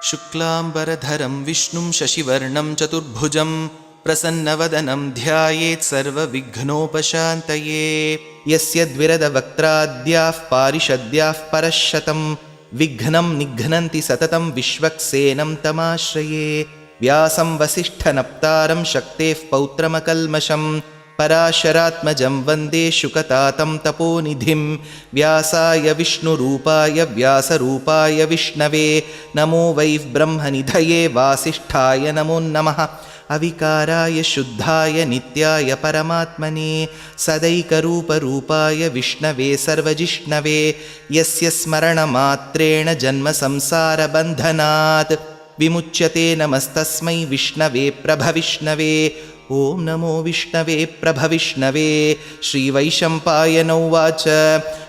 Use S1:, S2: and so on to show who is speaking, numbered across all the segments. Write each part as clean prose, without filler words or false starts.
S1: शुक्लाम्बरधरं विष्णुं शशिवर्णं चतुर्भुजं प्रसन्नवदनं ध्यायेत् सर्वविघ्नोपशान्तये। यस्य द्विरदवक्त्राद्याः पारिषद्याः परश्शतं विघ्नं निघ्नन्ति सततं विश्वक्सेनं तमाश्रये। व्यासं वसिष्ठनप्तारं शक्तेः पौत्रमकल्मषं पराशरात्मजं वन्दे शुकतातं तपोनिधिं। व्यासाय विष्णुरूपाय व्यासरूपाय विष्णवे नमो वै ब्रह्मनिधये वासिष्ठाय नमो नमः। अविकाराय शुद्धाय नित्याय परमात्मने सदैकरूपरूपाय विष्णवे सर्वजिष्णवे यस्य स्मरणमात्रेण जन्मसंसारबन्धनात् विमुच्यते। नमस्तस्मै विष्णवे प्रभविष्णवे। ॐ नमो विष्णवे प्रभविष्णवे। श्रीवैशम्पायन उवाच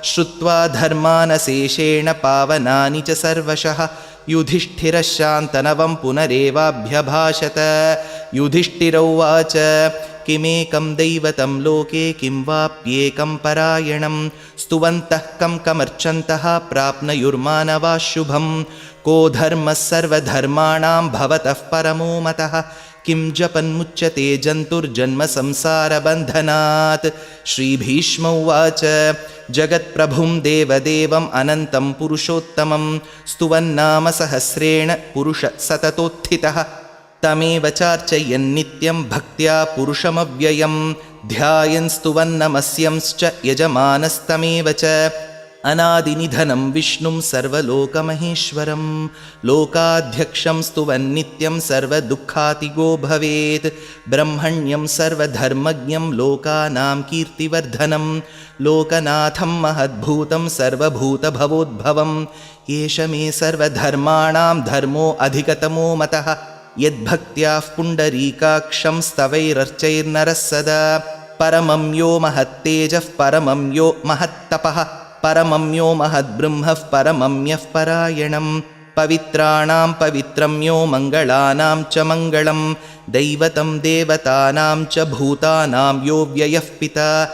S1: श्रुत्वा धर्मानशेषेण पावनानि च सर्वशः युधिष्ठिरः शान्तनवं पुनरेवाभ्यभाषत। युधिष्ठिर उवाच किमेकं दैवतं लोके किं वाप्येकं परायणं स्तुवन्तः कं कमर्चन्तः प्राप्नुयुर्मानवाः शुभं। को धर्मः सर्वधर्माणां भवतः परमो मतः किं जपन्मुच्यते जन्तुर्जन्मसंसारबन्धनात्। श्रीभीष्म उवाच जगत्प्रभुं देवदेवम् अनन्तं पुरुषोत्तमं स्तुवन्नाम सहस्रेण पुरुषः सततोत्थितः तमेव चार्चयन्नित्यं भक्त्या पुरुषमव्ययं ध्यायन् स्तुवन्नमस्यंश्च यजमानस्तमेव च। अनादिनिधनं विष्णुं सर्वलोकमहेश्वरं लोकाध्यक्षं स्तुवन्नित्यं सर्वदुःखातिगो भवेत्। ब्रह्मण्यं सर्वधर्मज्ञं लोकानां कीर्तिवर्धनं लोकनाथं महद्भूतं सर्वभूतभवोद्भवं। एष मे सर्वधर्माणां धर्मो अधिकतमो मतः यद्भक्त्याः पुण्डरीकाक्षं स्तवैरर्चैर्नरः सदा। परमं यो महत्तेजः परमं यो महत्तपः परमं यो महद्ब्रह्मः परमं यः परायणं। पवित्राणां पवित्रं यो मङ्गलानां च मङ्गलं दैवतं देवतानां च भूतानां यो व्ययः पिता।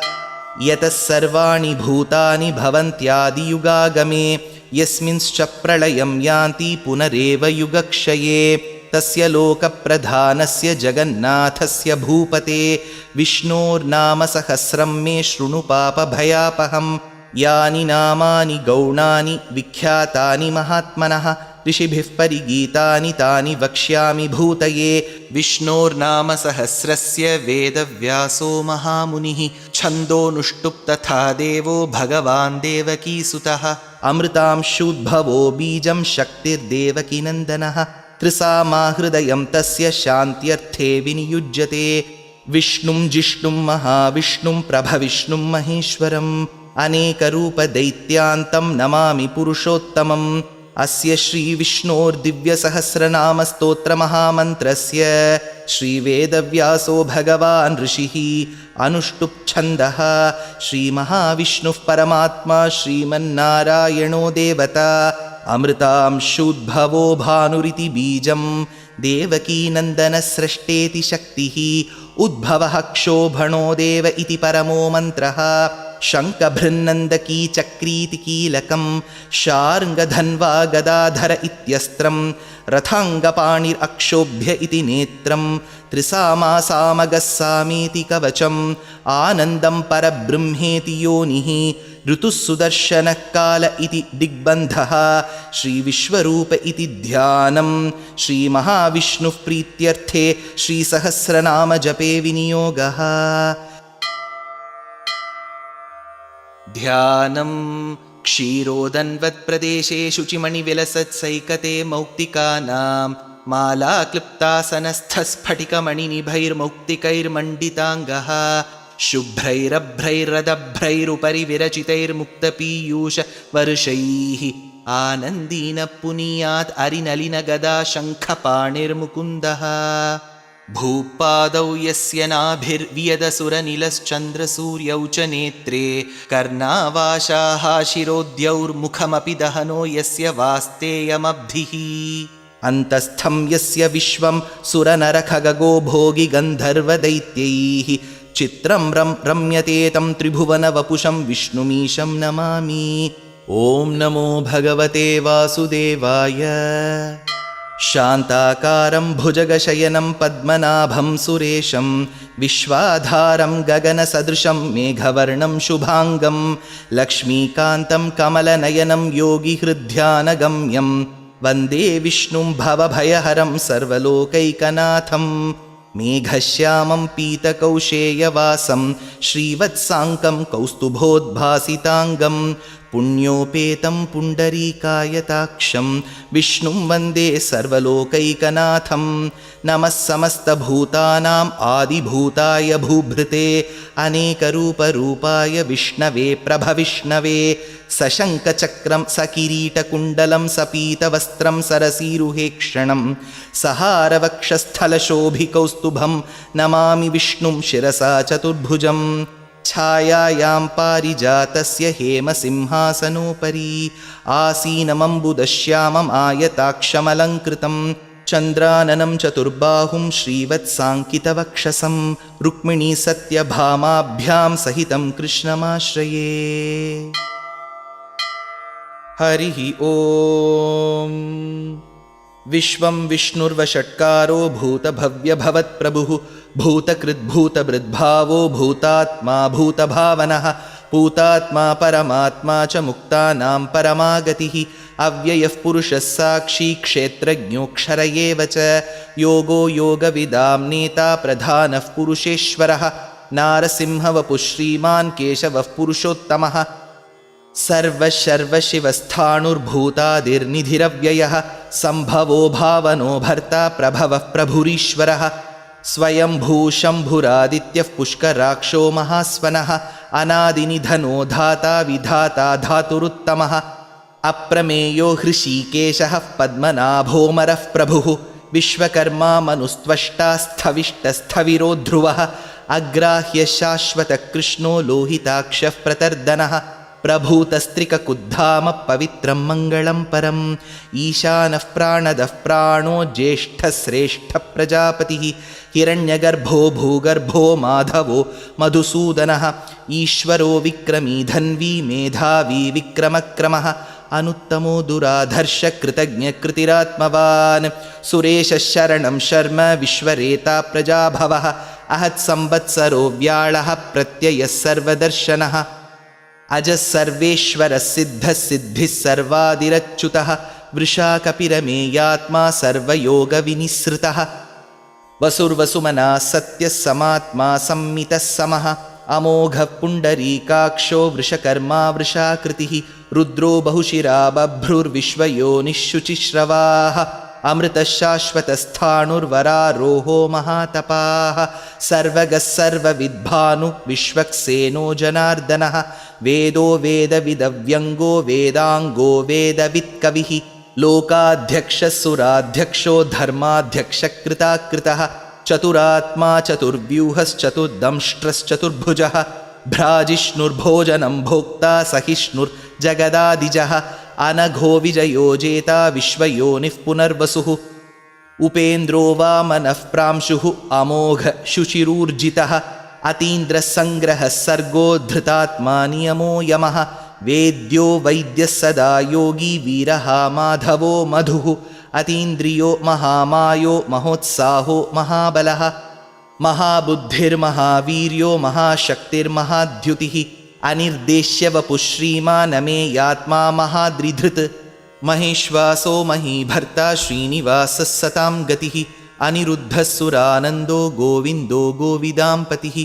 S1: यतः सर्वाणि भूतानि भवन्त्यादियुगागमे यस्मिंश्च प्रलयं यान्ति पुनरेव युगक्षये। तस्य लोकप्रधानस्य जगन्नाथस्य भूपते विष्णोर्नाम सहस्रं मे शृणु पापभयापहम्। यानि नामानि गौणानि विख्यातानि महात्मनः ऋषिभिः परिगीतानि तानि वक्ष्यामि भूतये। विष्णोर्नाम सहस्रस्य वेदव्यासो महामुनिः छन्दोनुष्टुप् तथा देवो भगवान् देवकीसुतः। अमृतांशूद्भवो बीजं शक्तिर्देवकीनन्दनः त्रिसामाहृदयं तस्य शान्त्यर्थे विनियुज्यते। विष्णुं जिष्णुं महाविष्णुं प्रभविष्णुं महेश्वरम् अनेकरूपदैत्यान्तं नमामि पुरुषोत्तमम्। अस्य श्रीविष्णोर्दिव्यसहस्रनामस्तोत्रमहामन्त्रस्य श्रीवेदव्यासो भगवान् ऋषिः अनुष्टुप्छन्दः। श्रीमहाविष्णुः परमात्मा श्रीमन्नारायणो देवता अमृतांशूद्भवो भानुरिति बीजं देवकीनन्दनस्रष्टेति शक्तिः उद्भवः क्षोभणो देव इति परमो मन्त्रः। शङ्खभृन्नन्दकी चक्रीति कीलकं शार्ङ्गधन्वा गदाधर इत्यस्त्रं रथाङ्गपाणिरक्षोभ्य इति नेत्रं त्रिसामासामगः सामेति कवचम् आनन्दं परब्रह्मेति योनिः ऋतुः सुदर्शनः काल इति दिग्बन्धः। श्रीविश्वरूप इति ध्यानं श्रीमहाविष्णुः प्रीत्यर्थे श्रीसहस्रनामजपे विनियोगः। ध्यानं क्षीरोदन्वत्प्रदेशे शुचिमणिविलसत्सैकते मौक्तिकानां मालाक्लुप्तासनस्थस्फटिकमणिनिभैर्मौक्तिकैर्मण्डिताङ्गः शुभ्रैरभ्रैरदभ्रैरुपरि विरचितैर्मुक्तपीयूषवर्षैः आनन्दीनः पुनीयात् अरिनलिनगदा शङ्खपाणिर्मुकुन्दः। भूपादौ यस्य नाभिर्वियदसुरनिलश्चन्द्रसूर्यौ च नेत्रे कर्णावाशाः शिरोद्यौर्मुखमपि दहनो यस्य वास्तेयमब्धिः। अन्तस्थं यस्य विश्वं सुरनरखगो भोगि गन्धर्वदैत्यैः चित्रं रम्यते तं त्रिभुवनवपुषं विष्णुमीशं नमामि। ॐ नमो भगवते वासुदेवाय। शान्ताकारं भुजगशयनं पद्मनाभं सुरेशं विश्वाधारं गगनसदृशं मेघवर्णं शुभाङ्गं लक्ष्मीकान्तं कमलनयनं योगिहृद्ध्यानगम्यं वन्दे विष्णुं भवभयहरं सर्वलोकैकनाथं मेघश्यामं पीतकौशेयवासं श्रीवत्साङ्कं कौस्तुभोद्भासिताङ्गं पुण्योपेतं पुण्डरीकायताक्षं विष्णुं वन्दे सर्वलोकैकनाथं नमः समस्तभूतानाम् आदिभूताय भूभृते अनेकरूपरूपाय विष्णवे प्रभविष्णवे सशङ्खचक्रं सकिरीटकुण्डलं सपीतवस्त्रं सरसीरुहेक्षणं सहारवक्षस्थलशोभिकौस्तुभं नमामि विष्णुं शिरसा चतुर्भुजं छायायां पारिजातस्य हेमसिंहासनोपरि आसीनमम्बुदश्यामम् आयताक्षमलङ्कृतं चन्द्राननं चतुर्बाहुं श्रीवत्साङ्कितवक्षसं रुक्मिणीसत्यभामाभ्यां सहितं कृष्णमाश्रये। हरिः ॐ। विश्वं विष्णुर्वषट्कारो भूतभव्यभवत्प्रभुः भूतकृद्भूतभृद्भावो भूतात्मा भूतभावनः भूतात्मा परमात्मा च मुक्तानां परमागतिः अव्ययः पुरुषः साक्षी क्षेत्रज्ञोऽक्षर एव च योगो योगविदां नेता प्रधानः पुरुषेश्वरः नारसिंहवपुः श्रीमान् केशवः पुरुषोत्तमः सर्वशर्वशिवस्थाणुर्भूतादिर्निधिरव्ययः सम्भवो भावनो भर्ता प्रभवः प्रभुरीश्वरः स्वयंभू शम्भुरादित्यः पुष्कराक्षो महास्वनः अनादिनिधनो धाता विधाता धातुरुत्तमः अप्रमेयो हृषीकेशः पद्मनाभोमरः प्रभुः विश्वकर्मा मनुस्त्वष्टा स्थविष्टस्थविरो ध्रुवः अग्राह्य शाश्वतकृष्णो लोहिताक्षः प्रतर्दनः प्रभूतस्त्रिककुद्धामः पवित्रं मङ्गलं परम् ईशानः प्राणदः प्राणो ज्येष्ठश्रेष्ठप्रजापतिः हिरण्यगर्भो भूगर्भो माधवो मधुसूदनः ईश्वरो विक्रमी धन्वी मेधावी विक्रमक्रमः अनुत्तमो दुराधर्षकृतज्ञकृतिरात्मवान् सुरेशः शरणं शर्म विश्वरेता प्रजाभवः अहत्संवत्सरो व्याळः प्रत्ययः सर्वदर्शनः अजः सर्वेश्वरः सिद्धः सिद्धिः सर्वादिरच्युतः वृषा कपिरमेयात्मा सर्वयोगविनिसृतः वसुर्वसुमना सत्यः समात्मा संमितः समः अमोघः पुण्डरीकाक्षो वृषकर्मा वृषाकृतिः रुद्रो बहुशिरा बभ्रुर्विश्वयोनिः शुचिश्रवाः अमृतः शाश्वतस्थाणुर्वरारोहो महातपाः सर्वगः सर्वविद्भानु विश्वक्सेनो जनार्दनः वेदो वेदविदव्यङ्गो वेदाङ्गो वेदवित्कविः लोकाध्यक्षः सुराध्यक्षो धर्माध्यक्षकृताकृतः चतुरात्मा चतुर्व्यूहश्चतुर्दंष्ट्रश्चतुर्भुजः भ्राजिष्णुर्भोजनं भोक्ता सहिष्णुर्जगदादिजः अनघो विजयो जेता विश्वयोनिः पुनर्वसुः उपेन्द्रो वामनः प्रांशुः अमोघ शुचिरूर्जितः अतीन्द्रसङ्ग्रहः सर्गो धृतात्मा नियमो यमः वेद्यो वैद्यः सदा योगी वीरः माधवो मधुः अतीन्द्रियो महामायो महोत्साहो महाबलः महाबुद्धिर्महावीर्यो महाशक्तिर्महाद्युतिः अनिर्देश्य वपुः श्रीमानमेयात्मा महाद्रिधृत् महेश्वासो महीभर्ता श्रीनिवासः सतां गतिः अनिरुद्धः सुरानन्दो गोविन्दो गोविदाम्पतिः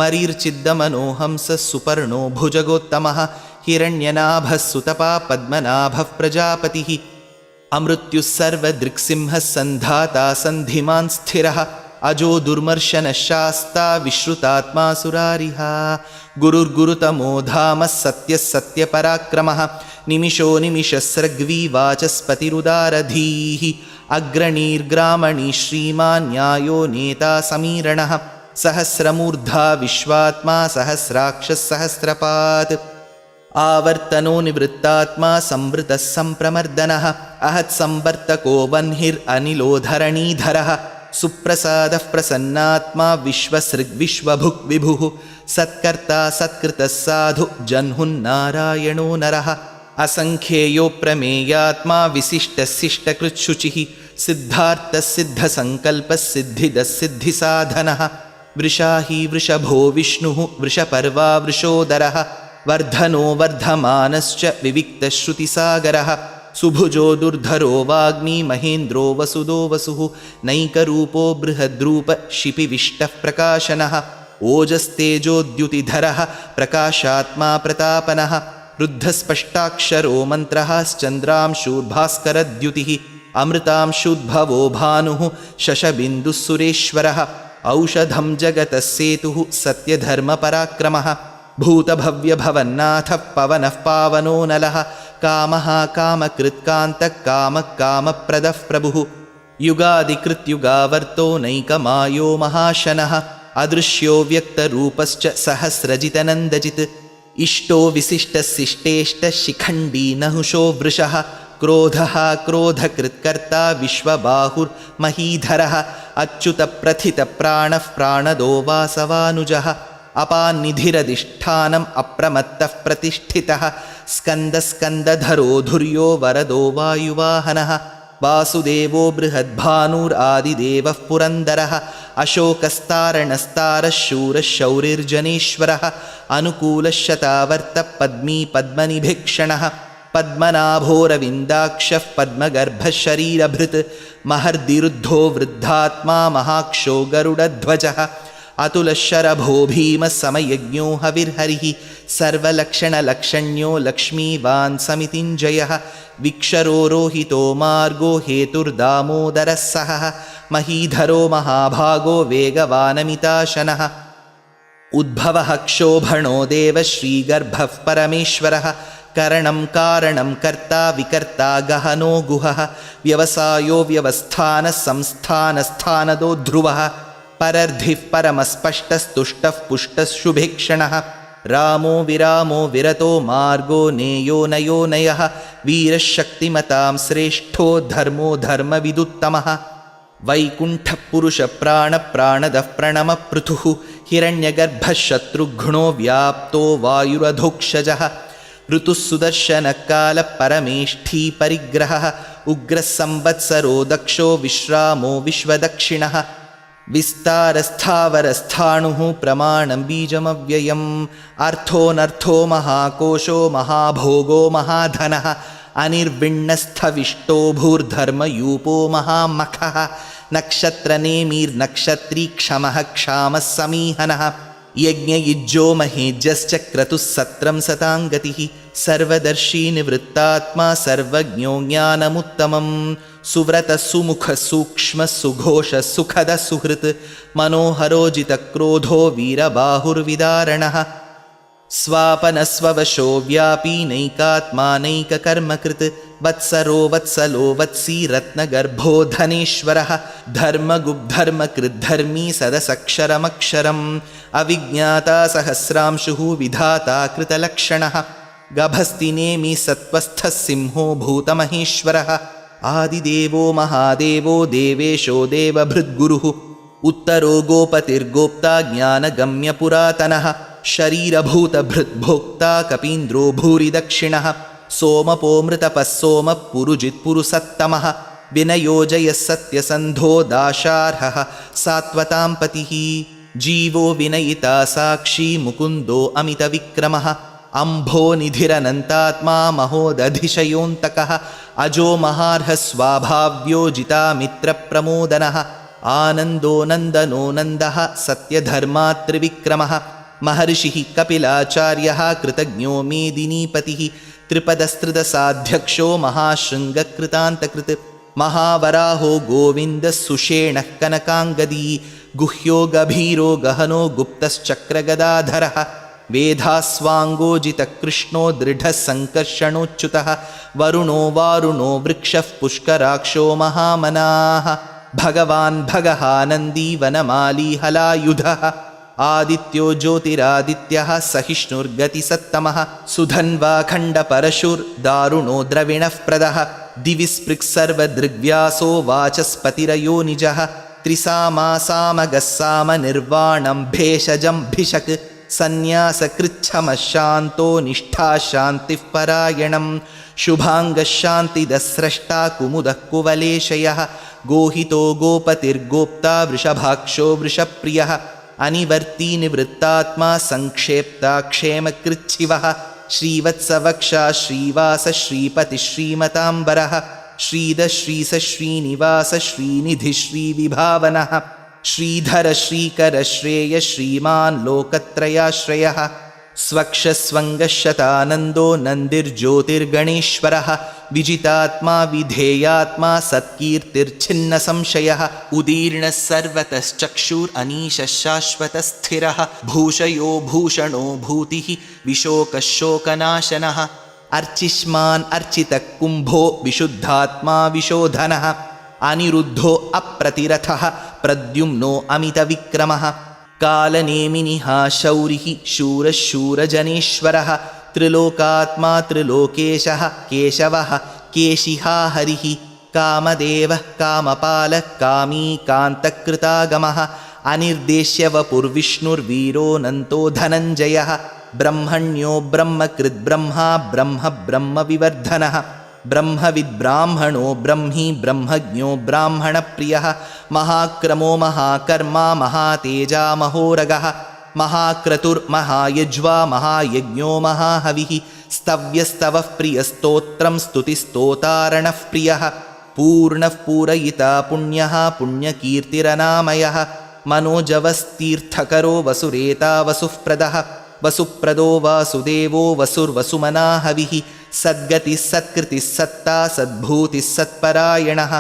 S1: मरीर्चिद्दमनोहंसः सुपर्णो भुजगोत्तमः हिरण्यनाभः सुतपा पद्मनाभः प्रजापतिः अमृत्युः सर्वदृक्सिंहः सन्धाता सन्धिमान् स्थिरः अजो दुर्मर्शनः शास्ता विश्रुतात्मा सुरारिः गुरुर्गुरुतमो धामः सत्यः सत्यपराक्रमः निमिषो निमिषस्रग्वी वाचस्पतिरुदारधीः अग्रणीर्ग्रामणी श्रीमान् न्यायो नेता समीरणः सहस्रमूर्धा विश्वात्मा सहस्राक्षः सहस्रपात् आवर्तनो निवृत्तात्मा संवृतः सम्प्रमर्दनः अहत्संवर्तको वह्निरनिलोधरणीधरः सुप्रसादः प्रसन्नात्मा विश्वसृग्विश्वभुक् विभुः सत्कर्ता सत्कृतः साधु जह्नुन्नारायणो नरः असङ्ख्येयो प्रमेयात्मा विशिष्टशिष्टकृच्छुचिः सिद्धार्थसिद्धसङ्कल्पसिद्धिदसिद्धिसाधनः वृषाही वृषभो विष्णुः वृषपर्वा वृषोदरः वर्धनो वर्धमानश्च विविक्तश्रुतिसागरः सुभुजो दुर्धरो वाग्मी महेन्द्रो वसुदो वसुः नैकरूपो बृहद्रूप शिपिविष्टः प्रकाशनः ओजस्तेजोद्युतिधरः प्रकाशात्मा प्रतापनः रुद्धस्पष्टाक्षरो मन्त्रः श्चन्द्रांशूर्भास्करद्युतिः अमृतांशुद्भवो भानुः शशबिन्दुः सुरेश्वरः औषधं जगतः सेतुः सत्यधर्मपराक्रमः भूतभव्यभवन्नाथः पवनः पावनो नलः कामः कामकृत्कान्तः कामः कामप्रदः प्रभुः युगादिकृत्युगावर्तो नैकमायो महाशनः अदृश्यो व्यक्तरूपश्च सहस्रजितनन्दजित् इष्टो विशिष्टशिष्टेष्टशिखण्डी नहुषो वृषः क्रोधः क्रोधकृत्कर्ता विश्वबाहुर्महीधरः अच्युतप्रथितप्राणः प्राणदो वासवानुजः अपान्निधिरधिष्ठानम् अप्रमत्तः प्रतिष्ठितः स्कन्दस्कन्दधरो धुर्यो वरदो वायुवाहनः वासुदेवो बृहद्भानुरादिदेवः पुरन्दरः अशोकस्तारणस्तारः शूरः शौरिर्जनेश्वरः अनुकूलः शतावर्तः पद्मी पद्मनिभीक्षणः पद्मनाभोरविन्दाक्षः पद्मगर्भः शरीरभृत् महर्दिरुद्धो वृद्धात्मा महाक्षो गरुडध्वजः अतुलशरभो भीमः समयज्ञो हविर्हरिः सर्वलक्षणलक्षण्यो लक्ष्मीवान् समितिञ्जयः विक्षरो रोहितो मार्गो हेतुर्दामोदरः सहः महीधरो महाभागो वेगवानमिताशनः उद्भवः क्षोभणो देव श्रीगर्भः परमेश्वरः करणं कारणं कर्ता विकर्ता गहनो गुहः व्यवसायो व्यवस्थानः संस्थानस्थानदो ध्रुवः परर्धिः परमस्पष्टस्तुष्टः पुष्टः शुभेक्षणः रामो विरामो विरतो मार्गो नेयो नयो नयः वीरशक्तिमतां श्रेष्ठो धर्मो धर्मविदुत्तमः वैकुण्ठपुरुषप्राणप्राणदः प्रणमपृथुः हिरण्यगर्भः शत्रुघ्नो व्याप्तो वायुरधोक्षजः ऋतुः सुदर्शनकालः परमेष्ठी परिग्रहः उग्रः संवत्सरो दक्षो विश्रामो विश्वदक्षिणः विस्तारस्थावरस्थाणुः प्रमाणं बीजमव्ययम् अर्थोऽनर्थो महाकोशो महाभोगो महाधनः अनिर्विण्णस्थविष्टो भूर्धर्मयूपो महामखः नक्षत्रनेमिर्नक्षत्री क्षमः क्षामः समीहनः यज्ञयुज्यो महेज्यश्च क्रतुः सत्रं सताङ्गतिः सर्वदर्शी निवृत्तात्मा सर्वज्ञो ज्ञानमुत्तमं सुव्रतः सुमुखः सूक्ष्मः सुघोषः सुखदः सुहृत् मनोहरोजितक्रोधो वीरबाहुर्विदारणः स्वापनस्ववशो व्यापी नैकात्मा नैककर्मकृत् वत्सरो वत्सलो वत्सी रत्नगर्भो धनेश्वरः धर्मगुब्धर्मकृद्धर्मी सदसक्षरमक्षरम् अविज्ञाता सहस्रांशुः विधाता कृतलक्षणः गभस्तिनेमि सत्त्वस्थः सिंहो भूतमहेश्वरः आदिदेवो महादेवो देवेशो देवभृद्गुरुः उत्तरो गोपतिर्गोप्ता ज्ञानगम्यपुरातनः शरीरभूतभृद्भोक्ता कपीन्द्रो भूरि दक्षिणः सोमपोमृतपः सोमः पुरुजित्पुरुसत्तमः विनयोजयः सत्यसन्धो दाशार्हः सात्वतां पतिः जीवो विनयिता साक्षी मुकुन्दो अमितविक्रमः अम्भो निधिरनन्तात्मा महोदधिशयोऽन्तकः अजो महार्हः स्वाभाव्यो जितामित्रप्रमोदनः आनन्दो नन्दनो नन्दः सत्यधर्मात्रिविक्रमः महर्षिः कपिलाचार्यः कृतज्ञो मेदिनीपतिः त्रिपदस्त्रिदशाध्यक्षो महाशृङ्गकृतान्तकृत् महावराहो गोविन्दः सुषेणः कनकाङ्गदी गुह्यो गभीरो गहनो गुप्तश्चक्रगदाधरः वेधास्वाङ्गोजितकृष्णो दृढः सङ्कर्षणोच्युतः वरुणो वारुणो वृक्षः पुष्कराक्षो महामनाः भगवान् भगहानन्दी वनमाली हलायुधः आदित्यो ज्योतिरादित्यः सहिष्णुर्गतिसत्तमः सुधन्वाखण्डपरशुर्दारुणो द्रविणः प्रदः दिवि स्पृक्सर्वदृग्व्यासो वाचस्पतिरयो निजः त्रिसामासामगः सामनिर्वाणं भेषजं भिषक् सन्न्यासकृच्छमः शान्तो निष्ठा शान्तिः परायणं शुभाङ्गशान्तिदस्रष्टा कुमुदः कुवलेशयः गोहितो गोपतिर्गोप्ता वृषभाक्षो वृषप्रियः अनिवर्ती निवृत्तात्मा संक्षेप्ता क्षेमकृच्छिवः श्रीवत्सवक्षा श्रीवास श्रीपति श्रीमताम्बरः श्रीद श्रीस श्रीनिवास श्रीनिधि श्रीविभावनः श्रीधर श्रीकर श्रेय श्रीमान् लोकत्रयाश्रयः स्वक्षस्वङ्गशतानन्दो नन्दिर्ज्योतिर्गणेश्वरः विजितात्मा विधेयात्मा सत्कीर्तिर्छिन्नसंशयः उदीर्णः सर्वतश्चक्षुरनीशः शाश्वतस्थिरः भूषयो भूषणो भूतिः विशोकः शोकनाशनः अर्चिष्मान् अर्चितः कुम्भो विशुद्धात्मा विशोधनः अनिरुद्धो अप्रतिरथः प्रद्युम्नो अमितविक्रमः कालनेमिनिः शौरिः शूरः शूरजनेश्वरः त्रिलोकात्मा त्रिलोकेशः केशवः केशिहा हरिः कामदेवः कामपालः कामी कान्तकृतागमः अनिर्देश्य वपुर्विष्णुर्वीरोऽनन्तो धनञ्जयः ब्रह्मण्यो ब्रह्मकृद्ब्रह्मा ब्रह्म ब्रह्मविवर्धनः ब्रह्मविद्ब्राह्मणो ब्रह्मी ब्रह्मज्ञो ब्राह्मणप्रियः महाक्रमो महाकर्मा महातेजा महोरगः महाक्रतुर्महायज्वा महायज्ञो महाहविः स्तव्यस्तवः प्रियस्तोत्रं स्तुतिस्तोतारणः प्रियः पूर्णः पूरयिता पुण्यः पुण्यकीर्तिरनामयः मनोजवस्तीर्थकरो वसुरेता वसुःप्रदः वसुप्रदो वासुदेवो वसुर्वसुमनाहविः सद्गतिः सत्कृतिः सत्ता सद्भूतिः सत्परायणः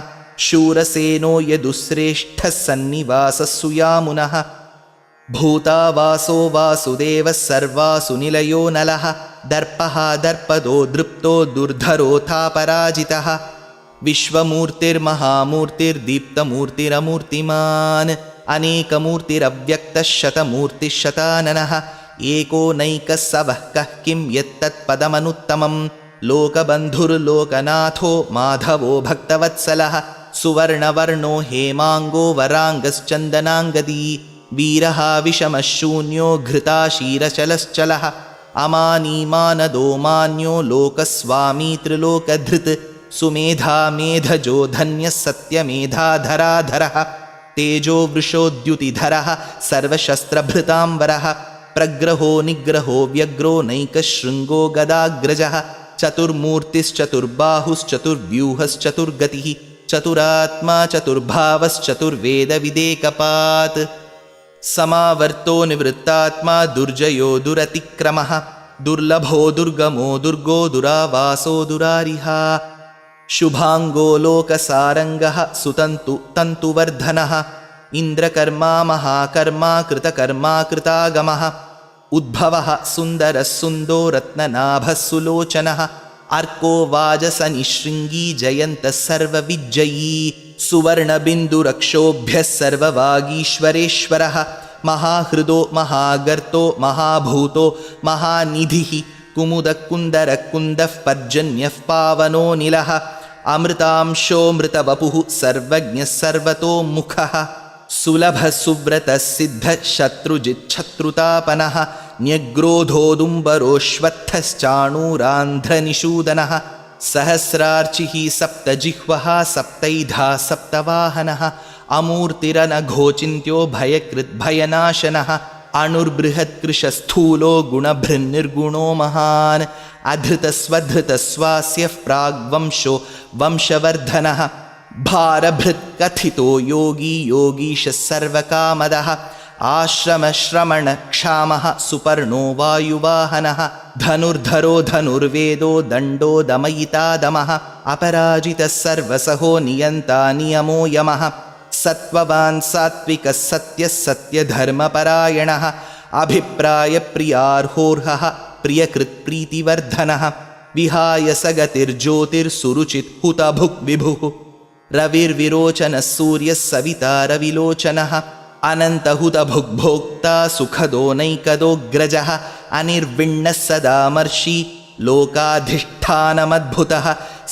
S1: शूरसेनो यदुश्रेष्ठः सन्निवासः सुयामुनः भूतावासो वासुदेवः सर्वासु निलयो नलः दर्पः दर्पदो दृप्तो दुर्धरोऽथापराजितः विश्वमूर्तिर्महामूर्तिर्दीप्तमूर्तिरमूर्तिमान् अनेकमूर्तिरव्यक्तः शतमूर्तिः शताननः एको नैकः सवः कः किं यत्तत्पदमनुत्तमं लोकबन्धुर्लोकनाथो माधवो भक्तवत्सलः सुवर्णवर्णो हेमाङ्गो वराङ्गश्चन्दनाङ्गदी वीरः विषमः शून्यो घृताशीरचलश्चलः अमानीमानदो मान्यो लोकस्वामी त्रिलोकधृत् सुमेधा मेधजो धन्यः सत्यमेधाधराधरः तेजो वृषोद्युतिधरः सर्वशस्त्रभृताम्बरः प्रग्रहो निग्रहो व्यग्रो नैकशृङ्गो गदाग्रजः चतुर्मूर्तिश्चतुर्बाहुश्चतुर्व्यूहश्चतुर्गतिः चतुरात्मा चतुर्भावश्चतुर्वेदविदेकपात् समावर्तो निवृत्तात्मा दुर्जयो दुरतिक्रमः दुर्लभो दुर्गमो दुर्गो दुरावासो दुरारिहा शुभाङ्गो लोकसारङ्गः सुतन्तु तन्तुवर्धनः इन्द्रकर्मा महाकर्मा कृतकर्मा कृतागमः उद्भवः सुन्दरः सुन्दो रत्ननाभः सुलोचनः अर्को वाजसनिशृङ्गी जयन्तः सर्वविज्जयी सुवर्णबिन्दुरक्षोभ्यः सर्ववागीश्वरेश्वरः महाहृदो महागर्तो महाभूतो महानिधिः कुमुदकुन्दरकुन्दः पर्जन्यः पावनो निलः अमृतांशोऽमृतवपुः सर्वज्ञः सर्वतोमुखः सुलभः सुव्रतः सिद्धः शत्रुजिच्छत्रुतापनः न्यग्रोधोदुम्बरोऽश्वत्थश्चाणूरान्ध्रनिषूदनः सहस्रार्चिः सप्तजिह्वः सप्तैधा सप्तवाहनः अमूर्तिरनघोचिन्त्यो भयकृद्भयनाशनः अणुर्बृहत्कृशस्थूलो गुणभृन्निर्गुणो महान् अधृतस्वधृतस्वास्यः प्राग्वंशो वंशवर्धनः भारभृत्कथितो योगी योगीशः सर्वकामदः आश्रमश्रमणक्षामः सुपर्णो वायुवाहनः धनुर्धरो धनुर्वेदो दण्डो दमयितादमः अपराजितः सर्वसहो नियन्ता नियमो यमः सत्त्ववान् सात्विकः सत्यः सत्यधर्मपरायणः अभिप्रायप्रियार्होर्हः प्रियकृत्प्रीतिवर्धनः विहाय सगतिर्ज्योतिर्सुरुचित् हुतभुक् विभुः रविर्विरोचनः सूर्यः सविता रविलोचनः अनन्तहुतभुग्भोक्ता सुखदो नैकदोऽग्रजः अनिर्विण्णः सदामर्षि लोकाधिष्ठानमद्भुतः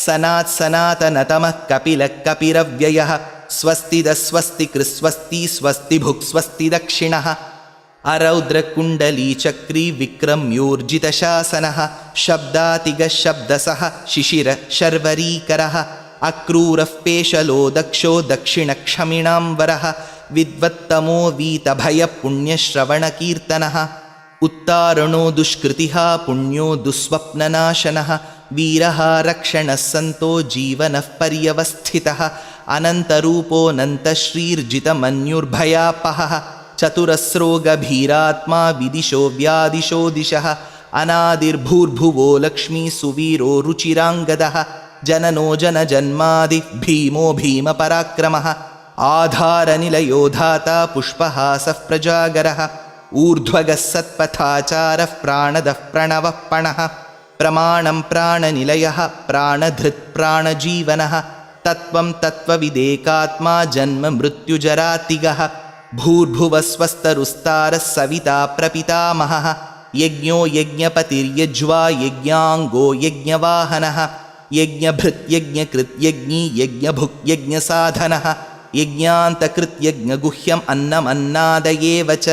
S1: सनात्सनातनतमः कपिलः कपिरव्ययः स्वस्तिदस्वस्तिकृस्वस्ति स्वस्तिभुक् स्वस्ति दक्षिणः अरौद्रकुण्डलीचक्री विक्रम्योर्जितशासनः शब्दातिगः शब्दसः शिशिर शर्वरीकरः अक्रूरः पेशलो दक्षो दक्षिणक्षमिणाम्बरः विद्वत्तमो वीतभयपुण्यश्रवणकीर्तनः उत्तारणो दुष्कृतिः पुण्यो दुःस्वप्ननाशनः वीरः रक्षणः सन्तो जीवनः पर्यवस्थितः अनन्तरूपोऽनन्तश्रीर्जितमन्युर्भयापहः चतुरस्रो गभीरात्मा विदिशो व्यादिशो दिशः अनादिर्भूर्भुवो लक्ष्मी सुवीरो रुचिराङ्गदः जननो जनजन्मादि भीमो भीमपराक्रमः आधारनिलयो धाता पुष्पहासः प्रजागरः ऊर्ध्वगः सत्पथाचारः प्राणदः प्रणवः पणः प्रमाणं प्राणनिलयः प्राणधृत् प्राणजीवनः तत्त्वं तत्त्वविदेकात्मा जन्म मृत्युजरातिगः भूर्भुवस्वस्तरुस्तारः सविता प्रपितामहः यज्ञो यज्ञपतिर्यज्वा यज्ञाङ्गो यज्ञवाहनः यज्ञभृत् यज्ञकृत् यज्ञी यज्ञभुक् यज्ञसाधनः यज्ञान्तकृत् यज्ञगुह्यम् अन्नमन्नादयेव च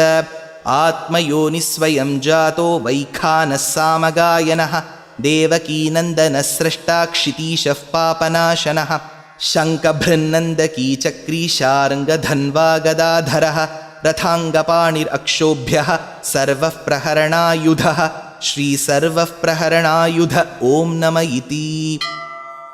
S1: आत्मयोनिस्वयं जातो वैखानः सामगायनः देवकीनन्दनः स्रष्टा क्षितीशः पापनाशनः शङ्खभृन्नन्दकी चक्री शार्ङ्गधन्वा गदाधरः रथाङ्गपाणिरक्षोभ्यः सर्वः प्रहरणायुधः श्रीसर्वः प्रहरणायुध ॐ नम इति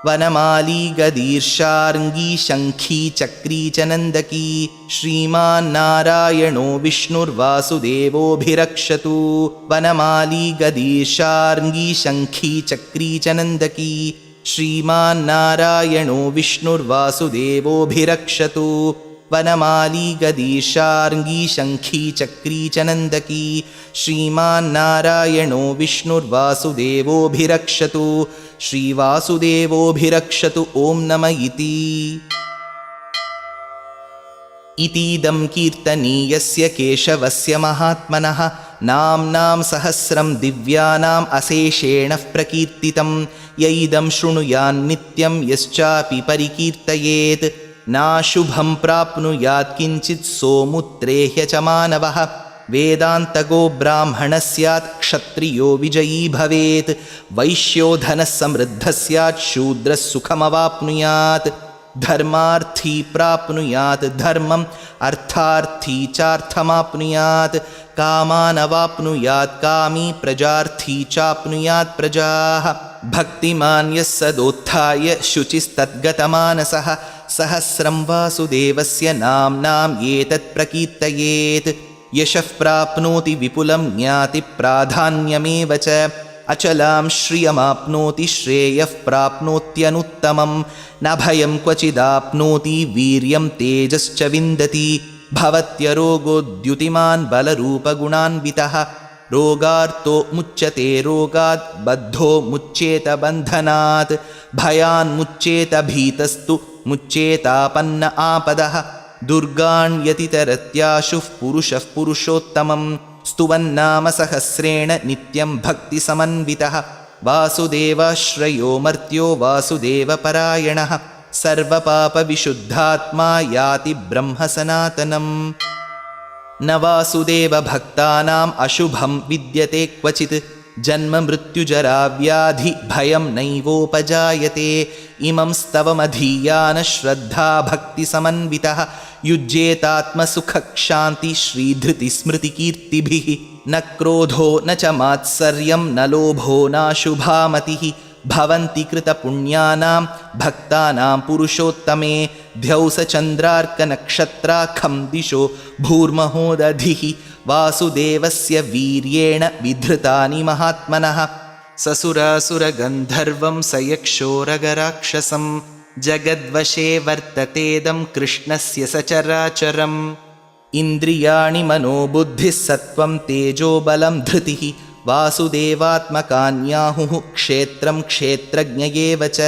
S1: वनमाली गदीर्षार्ङ्गी शङ्खी चक्री च नन्दकी श्रीमान्नारायणो विष्णुर्वासुदेवोऽभिरक्षतु वनमाली गदीर्षार्ङ्गी शङ्खी चक्री च नन्दकी श्रीमान्नारायणो विष्णुर्वासुदेवोऽभिरक्षतु वनमाली गदीर्षार्ङ्गी शङ्खी चक्री च नन्दकी श्रीमान्नारायणो विष्णुर्वासुदेवोऽभिरक्षतु श्रीवासुदेवोऽभिरक्षतु ॐ नम इतीदं कीर्तनीयस्य केशवस्य महात्मनः नाम्नां सहस्रं दिव्यानाम् अशेषेण प्रकीर्तितं य इदं शृणुयान्नित्यं यश्चापि परिकीर्तयेत् नाशुभं प्राप्नुयात् किञ्चित् सोमुत्रेह्य च मानवः वेदान्तगो ब्राह्मणः स्यात् क्षत्रियो विजयी भवेत् वैश्यो धनः समृद्धः स्यात् शूद्रः सुखमवाप्नुयात् धर्मार्थी प्राप्नुयात् धर्मम् अर्थार्थी चार्थमाप्नुयात् कामानवाप्नुयात् कामी प्रजार्थी चाप्नुयात् प्रजाः भक्तिमान् यः सदोत्थाय शुचिस्तद्गतमानसः सहस्रं वासुदेवस्य नाम्नाम् एतत् प्रकीर्तयेत् यशः प्राप्नोति विपुलं ज्ञाति प्राधान्यमेव च अचलां श्रियमाप्नोति श्रेयः प्राप्नोत्यनुत्तमं न भयं क्वचिदाप्नोति वीर्यं तेजश्च विन्दति भवत्यरोगोद्युतिमान् बलरूपगुणान्वितः रोगार्तो मुच्यते रोगात् बद्धो मुच्येत बन्धनात् भयान्मुच्येत भीतस्तु मुच्येतापन्न आपदः दुर्गाण्यतितरत्याशुः पुरुषः पुरुषोत्तमं स्तुवन्नाम सहस्रेण नित्यं भक्तिसमन्वितः वासुदेवाश्रयो मर्त्यो वासुदेवपरायणः सर्वपापविशुद्धात्मा याति ब्रह्मसनातनम् न वासुदेवभक्तानाम् अशुभं विद्यते क्वचित् जन्म मृत्युजरा व्याधि भयं नैवोपजायते इमं स्तवमधीयान श्रद्धा भक्तिसमन्वितः युज्येतात्मसुखक्षान्ति श्रीधृतिस्मृतिकीर्तिभिः न क्रोधो न च मात्सर्यं न लोभो नाशुभामतिः भवन्ति कृतपुण्यानां भक्तानां पुरुषोत्तमे द्यौसचन्द्रार्कनक्षत्राखं दिशो भूर्महोदधिः वासुदेवस्य वीर्येण विधृतानि महात्मनः ससुरासुरगन्धर्वं सयक्षोरगराक्षसं जगद्वशे वर्ततेदं कृष्णस्य सचराचरम् इन्द्रियाणि मनोबुद्धिः सत्त्वं तेजोबलं धृतिः वासुदेवात्मकान्याहुः क्षेत्रं क्षेत्रज्ञ एव च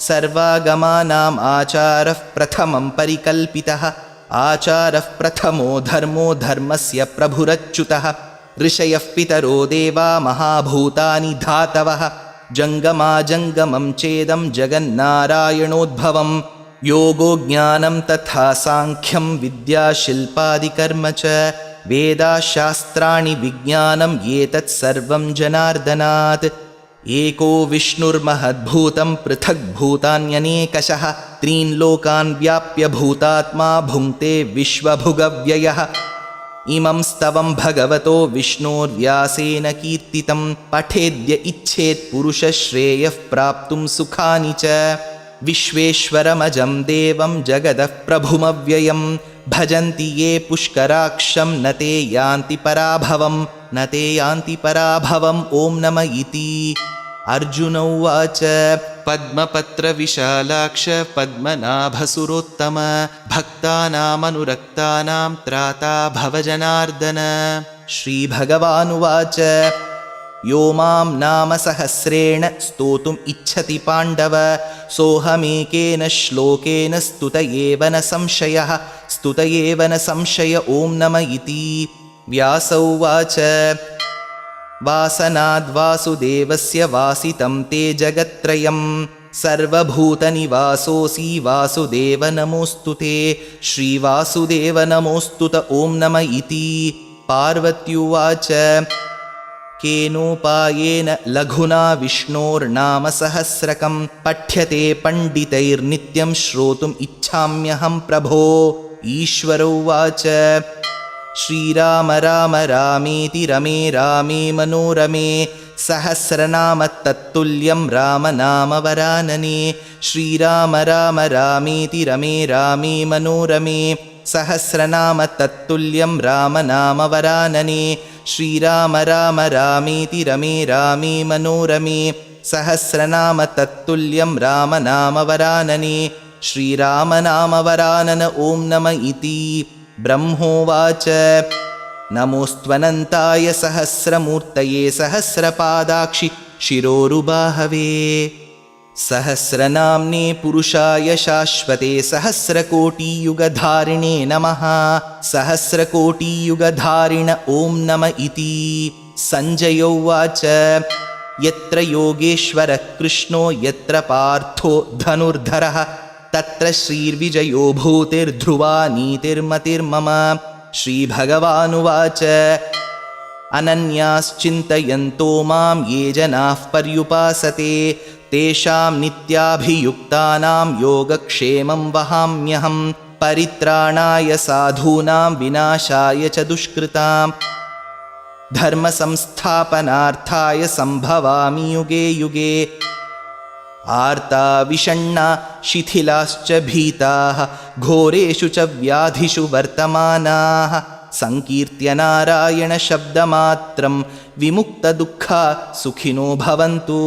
S1: सर्वागमानाम् आचारः प्रथमं परिकल्पितः आचारः प्रथमो धर्मो धर्मस्य प्रभुरच्युतः ऋषयः पितरो देवा महाभूतानि धातवः जङ्गमाजङ्गमं चेदं जगन्नारायणोद्भवं योगो ज्ञानं तथा साङ्ख्यं विद्याशिल्पादिकर्म च वेदाशास्त्राणि विज्ञानं एतत् सर्वं जनार्दनात्। एको विष्णुर्महद्भूतं पृथग्भूतान्यनेकशः त्रीन् लोकान् व्याप्य भूतात्मा भुङ्क्ते विश्वभुगव्ययः। इमं स्तवं भगवतो विष्णोर्व्यासेन कीर्तितं पठेद्य इच्छेत् पुरुषश्रेयः प्राप्तुं सुखानि च। विश्वेश्वरमजं देवं जगदः प्रभुमव्ययं भजन्ति ये पुष्कराक्षं न ते यान्ति पराभवम् ॐ नम इति। अर्जुन उवाच पद्मपत्रविशालाक्ष पद्मनाभसुरोत्तम भक्तानामनुरक्तानां त्राता भवजनार्दन। श्रीभगवानुवाच यो मां नाम सहस्रेण स्तोतुम् इच्छति पाण्डव सोऽहमेकेन श्लोकेन स्तुत एव न संशय ॐ नम इति। व्यास उवाच वासनाद्वासुदेवस्य वासितं ते जगत्त्रयं सर्वभूतनिवासोऽसि वासुदेव नमोऽस्तु ते। श्रीवासुदेव नमोऽस्तु त ॐ नम इति। पार्वत्युवाच केनोपायेन लघुना विष्णोर्नाम सहस्रकं पठ्यते पण्डितैर्नित्यं श्रोतुम् इच्छाम्यहं प्रभो। ईश्वर उवाच श्रीराम राम रामेति रमे रामे मनोरमे सहस्रनाम तत्तुल्यं राम नाम वरानने। श्रीराम राम रामेति रमे रामे मनोरमे सहस्रनाम तत्तुल्यं राम नाम वरानने। श्रीराम राम रामेति रमे रामे मनोरमे सहस्रनाम तत्तुल्यं राम नाम वरानने। श्रीराम नाम वरानन ॐ नम इति। ब्रह्मोवाच नमोऽस्त्वनन्ताय सहस्रमूर्तये सहस्रपादाक्षि शिरोरुबाहवे सहस्रनाम्ने पुरुषाय शाश्वते सहस्रकोटियुगधारिणे नमः। सहस्रकोटियुगधारिण ॐ नम इति। सञ्जय उवाच यत्र योगेश्वरः कृष्णो यत्र पार्थो धनुर्धरः तत्र श्रीर्विजयो भूतिर्ध्रुवा नीतिर्मतिर्मम। श्रीभगवानुवाच अनन्याश्चिन्तयन्तो मां ये जनाः पर्युपासते तेषां नित्याभियुक्तानां योगक्षेमं वहाम्यहं परित्राणाय साधूनां विनाशाय च दुष्कृतां धर्मसंस्थापनार्थाय सम्भवामि युगे युगे। आर्ता विषण्णा शिथिलाश्च भीताः घोरेषु च व्याधिषु वर्तमानाः संकीर्त्य नारायणशब्दमात्रं विमुक्तदुःखा सुखिनो भवन्तु।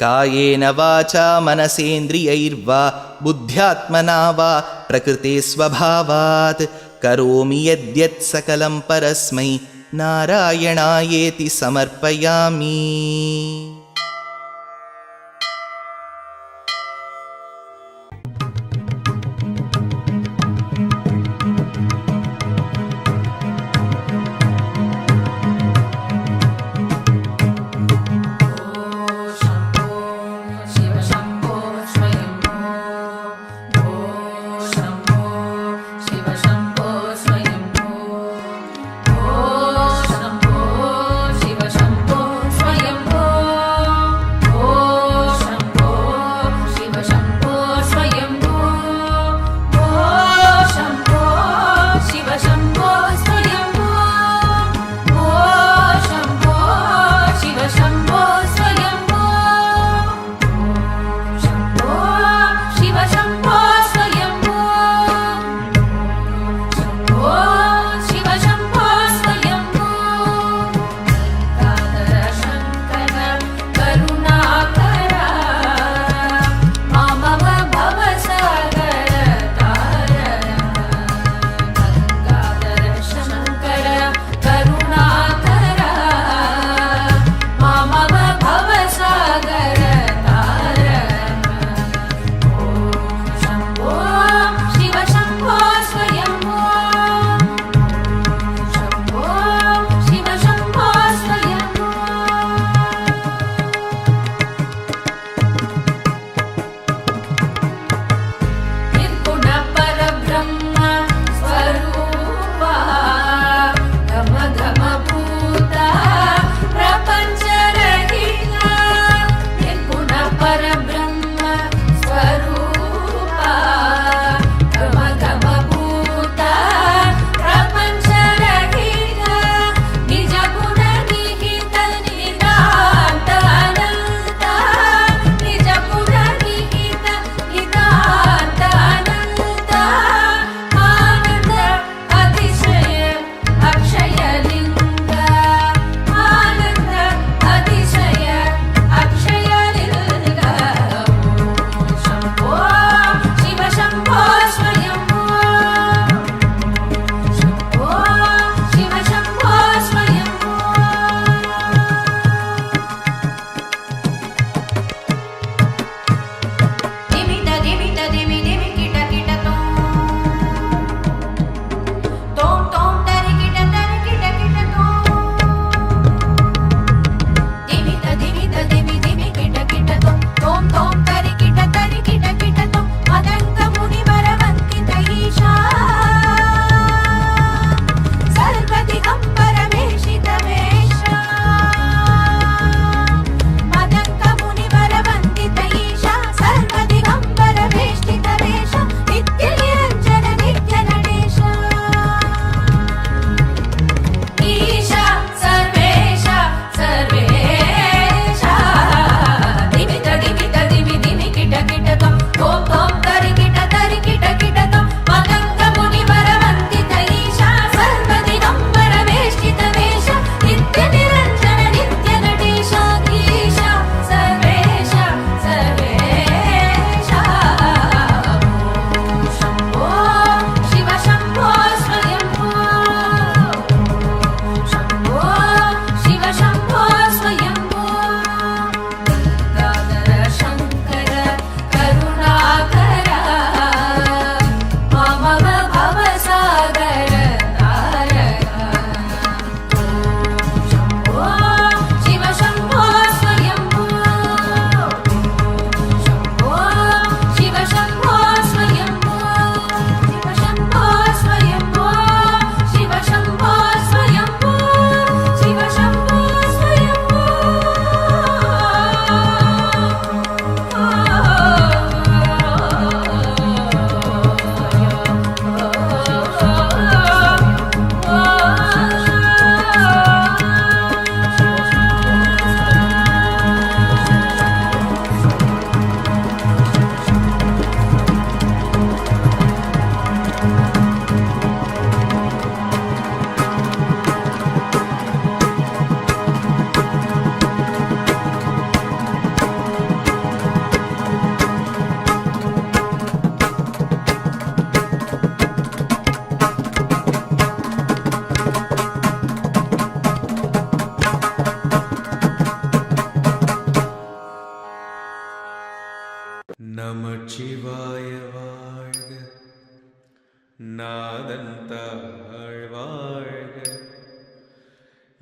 S1: कायेन वाचा मनसेन्द्रियैर्वा बुद्ध्यात्मना वा प्रकृते स्वभावात् करोमि यद्यत् सकलं परस्मै नारायणायेति समर्पयामि।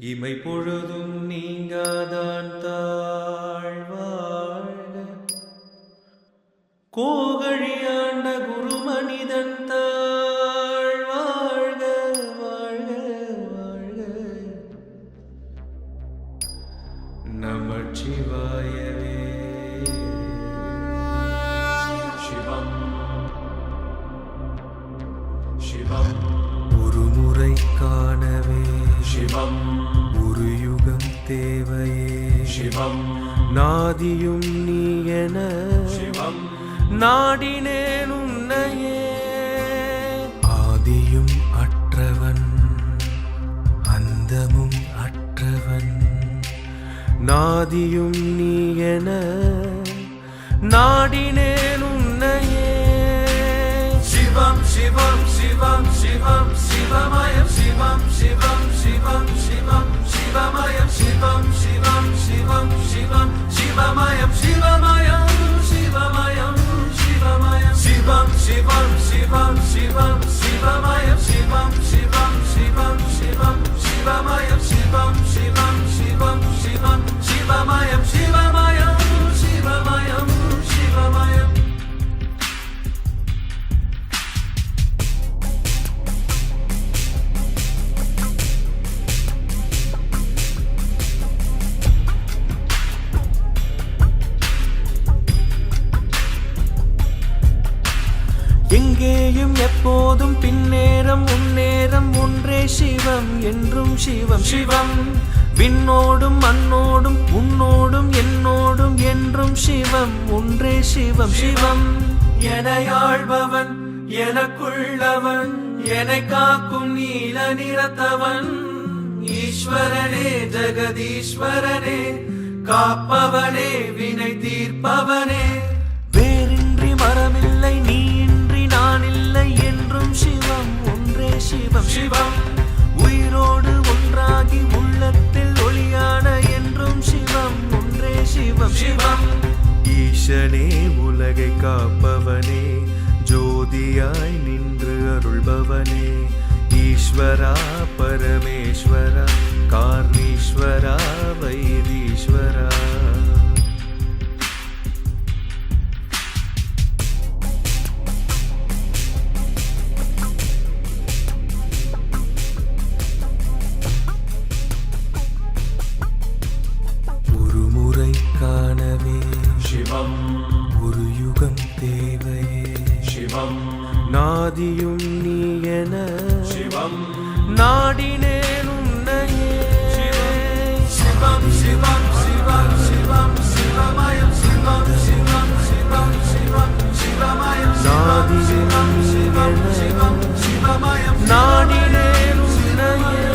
S2: இமை பொழுதும் நீங்காதான் தாழ்வாழ்க கோகழியாண்ட குரு மனிதன் தாழ்வாழ்க வாழ்க வாழ்க நமச்சிவாயவே சிவம் சிவம் ஒருமுறை காணவே சிவம் ஒரு யுகம் தேவையே சிவம் நாதியும் நீ என சிவம் நாடினேன் உன்னையே ஆதியும் அற்றவன் அந்தமும் அற்றவன் நாதியும் நீ என நாடினேன் உன்னையே சிவம் சிவம் சிவம் சிவம் சிவமயம் சிவம் சிவம் சிவம் சிவம் சிவமயம் சிவம் சிவம் சிவம் சிவம் சிவமயம் சிவமயம் சிவமயம் சிவமயம் சிவம் சிவம் சிவம் சிவம் சிவமயம் சிவம் சிவம் சிவம் சிவம் சிவமயம் சிவம் சிவம் சிவம் சிவம் சிவமயம் சிவமயம் சிவமயம் சிவமயம் எங்கேயும் எப்போதும் பின்னேரம் முன்னேறம் ஒன்றே சிவம் என்றும் சிவம் சிவம் விண்ணோடும் மண்ணோடும் உன்னோடும் என்னோடும் என்றும் சிவம் ஒன்றே சிவம் சிவம் எனையாழ்பவன் எனக்குள்ளவன் என்னை காக்கும் நீல நிறத்தவன் ஈஸ்வரனே ஜெகதீஸ்வரனே காப்பவனே வினை தீர்ப்பவனே வேறின்றி மரமில்லை நீ நான் இல்லை என்றும் சிவம் ஒன்றே சிவம் சிவம் உயிரோடு ஒன்றாகி உள்ளத்தில் ஒளியான என்றும் சிவம் ஒன்றே சிவம் சிவம் ஈசனே உலகை காப்பவனே ஜோதியாய் நின்று அருள்பவனே ஈஸ்வரா பரமேஸ்வரா கார்ணீஸ்வரா வைதீஸ்வரா சிவம் ஒரு யுகம் தேவையே சிவம் நாதியும் நீ என சிவம் நாடினேன் உன்னையே சிவம் சிவம் சிவம் சிவம் சிவமயம் சிவம் சிவம் சிவம் சிவம் சிவமயம் நாதியும் சிவம் சிவம் சிவமயம் நாடினேன் உன்னையே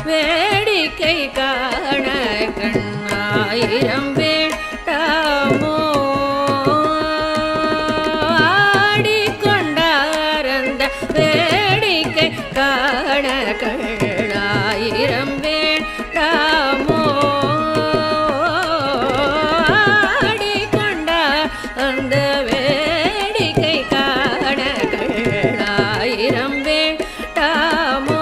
S2: வேடிக்கை காண கண்ணாயிரம் வேண்டாமோ ஆடிக்கொண்டாரந்த வேடிக்கை காண கண்ணாயிரம் வேண்டாமோ ஆடிக்கொண்டார் அந்த வேடிக்கை காண கண்ணாயிரம் வேண்டாமோ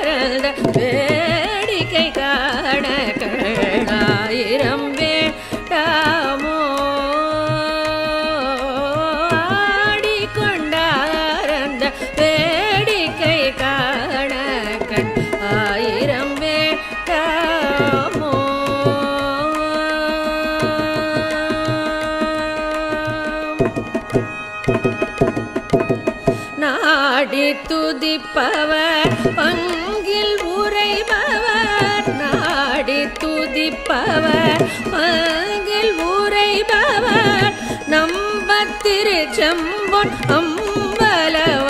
S2: வேடிக்கை நாடி துதிப்பவர் பங்கில் உரைபவர் நாடி துதிப்பவர் பங்கில் உரைபவர் நம்பத்திருச்செம்பொன் அம்பலவாணனை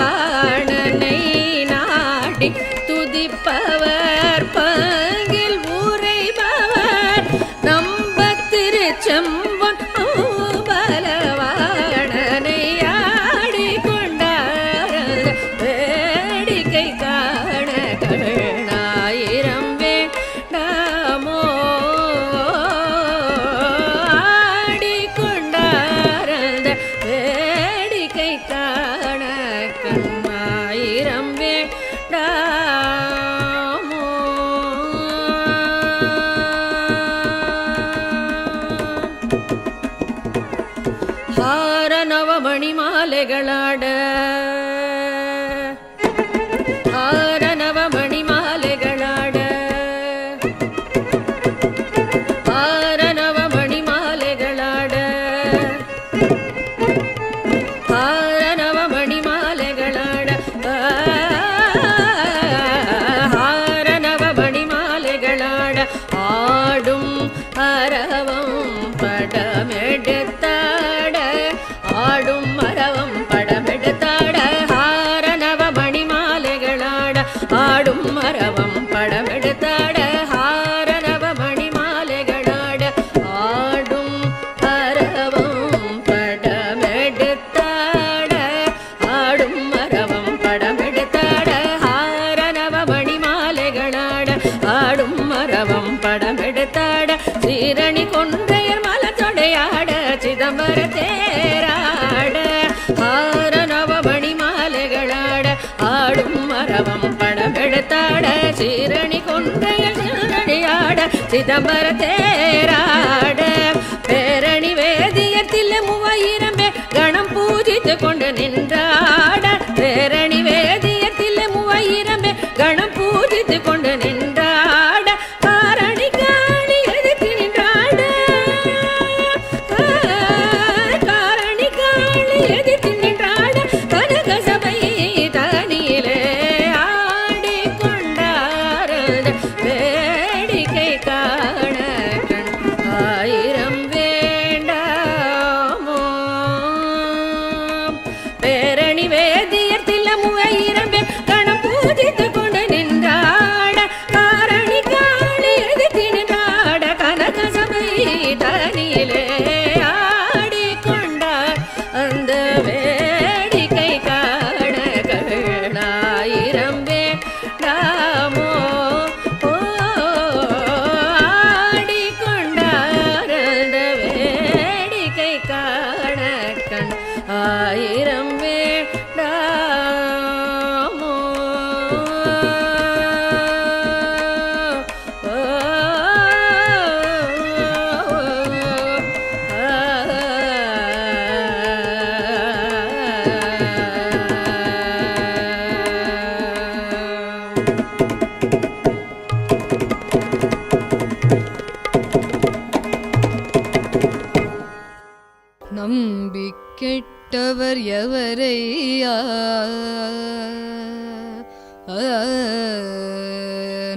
S2: நாடி துதிப்பவர் பங்கில் உரைபவர் நம்பத்திருச்செம்பொன் அம்பலவாணனை ஆடி கொண்டார் வேடிக்கை காண கண்ணாயிரம் வேண்டாமோ ஆடி கொண்டார் வேடிக்கை காண கண்ணாயிரம் வேண்டாமோ. ಹಾರ ನವಮಣಿ ಮಾಲೆಗಳಾಡ ಹಾರ ನವಮಣಿ ಮಾಲೆಗಳಾಡ ಹಾರ ನವಮಣಿ ಮಾಲೆಗಳಾಡ ಹಾರ ನವಮಣಿ ಮಾಲೆಗಳಾಡ ಹಾರ ನವಮಣಿ ಮಾಲೆಗಳಾಡ ஆடும் அரவம் படமெடுத்தாட ஆடும் மரவம் படமெடுத்தாட ஹார நவமணி மாலைகளாட ஆடும் மரவம் படமெடுத்தாட ஹார நவமணி மாலைகளாட ஆடும் அரவம் படமெடுத்தாட ஆடும் மரவம் படமெடுத்தாட ஹார நவமணி மாலைகளாட ஆடும் மரவம் படமெடுத்தாட சீரணி கொன்றையர் மலத்தொடையாட சிதம்பர தேராட ஹார நவமணி மாலைகளாட ஆடும் மரவம் படமெடுத்தாட சீரணி கொன்றையர் சிதம்பரையாட சிதம்பர தேராட பேரணி வேதியத்தில் 3000 பேர் கணம் பூஜித்து கொண்டு நின்றாட பேரணி வேதியத்தில் 3000 பேர் கணம் பூஜித்து கொண்டு நின்றாட காரணி காணி எதிர்த்து நின்றாட காரணி காணி எதிர்த்து நின்றாட கனக சபை தனியிலே ஆடி கொண்டாரத வேடிக்கை காண கண் ஆயிரம் வேண்டாமோ பேரணி வேதியத்தில் 3000 பேர் கணம் பூஜித்து கொண்டு நின்றாட காரணி காணி எதிர்த்து நின்றாட கனக சபை தனியிலே ஆடி கொண்டார் அந்த வேடிக்கை காண கண்ணாயிரம் வேண்டாமோ ஆடி கொண்டார் அந்த வேடிக்கை காண கண் ஆயிரம் வேண்டாமோ.
S3: நம்பி கெட்டவர் எவரையா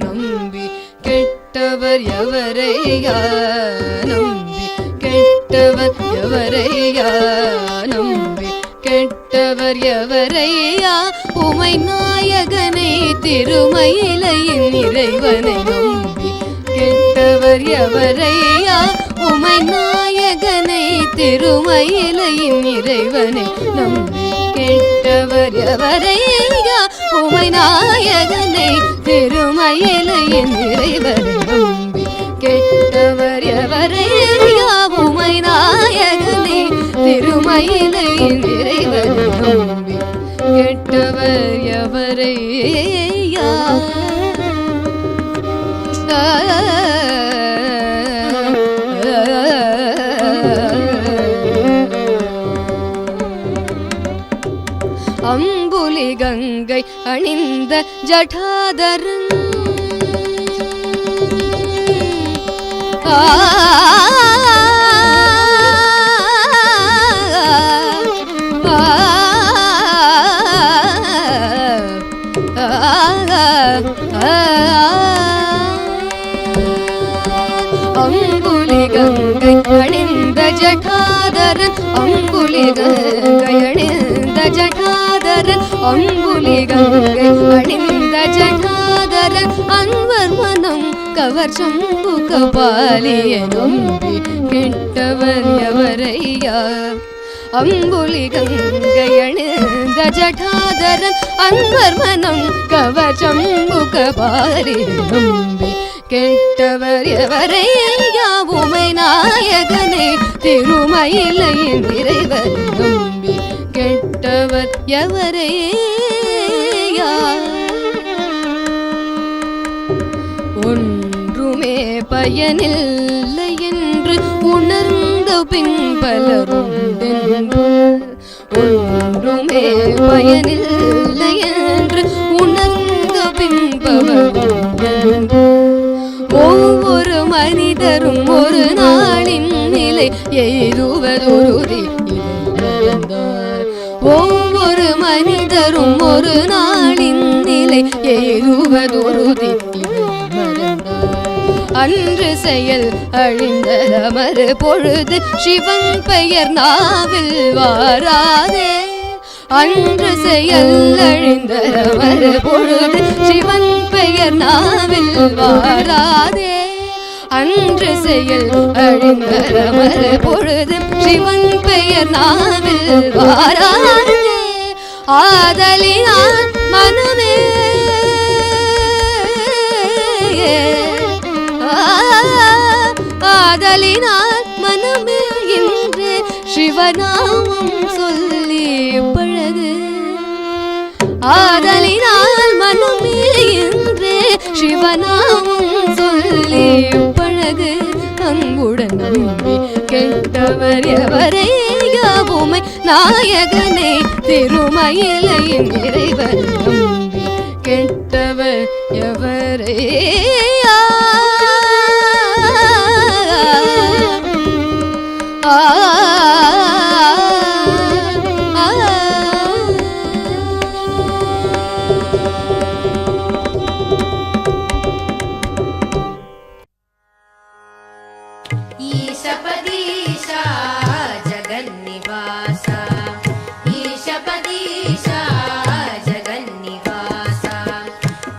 S3: நம்பி கெட்டவர் எவரையா நம்பி கெட்டவர் எவரையா நம்பி கெட்டவர் எவரையா உமை நாயகனை திருமயிலையின் இறைவனை நம்பி கெட்டவர் எவரையா உமை நாயகனை திருமயிலையின் இறைவனை நம்பி கெட்டவர் எவரையா உமை நாயகனை திருமயிலையின் இறைவனை நம்பி கெட்டவர் எவரையா உமை நாயகனை திருமயிலையின் இறைவனை நம்பி கெட்டவர் எவரையா அம்புலி கங்கை அணிந்த ஜடாதரன் ஆ அம்புலி கங்கை அணிந்த ஜடாதரன் அம்புலி கங்கை அணிந்த ஜடாதரன் அன்வர் மனம் கவர் சம்பு கபாலிய நம்பி கெட்டவர் எவரையா அம்புலி கங்கை அணிந்த ஜடாதரன் அன்வர் மனம் கவர் சம்பு கபாலிய நம்பி கெட்டவர் எவரையா உமை நாயகனே திருமயிலையின் இறைவர் நம்பி கெட்டவர் எவரையா ஒன்றுமே பயனில்லை என்று உணர்ந்த பின் பலருண்டென்று ஒன்றுமே பயனில்லை என்று உணர்ந்த பின் பலருண்டென்று ஒவ்வொரு மனிதரும் ஒரு நாளின் நிலை எய்துவதுருதி ஒவ்வொரு மனிதரும் ஒரு நாளின் நிலை எய்துவதுருதி அன்று செயல் அழிந்த மறு பொழுது சிவன் பெயர் நாவில் வாராதே அன்று செயல் அழிந்த மறு பொழுது சிவன் பெயர் நாவில் வாராதே அன்று செயல் அழிந்த மறு பொழுது சிவன் பெயர் நாவில் வாராதே ஆதலினால் மனமே ஆதலினால் மனமே இன்று சிவநாமம் சொல்லி பழகு ஆதலினால் மனமே இன்று சிவநாமம் சொல்லி பழகு அன்புடன் நம்பி கெட்டவர் எவரையா உமை நாயகனே திருமயிலையின் இறைவர் நம்பி கெட்டவர் எவரையா
S2: ईशपदीशा जगन्निवासा ईशपदीशा जगन्निवासा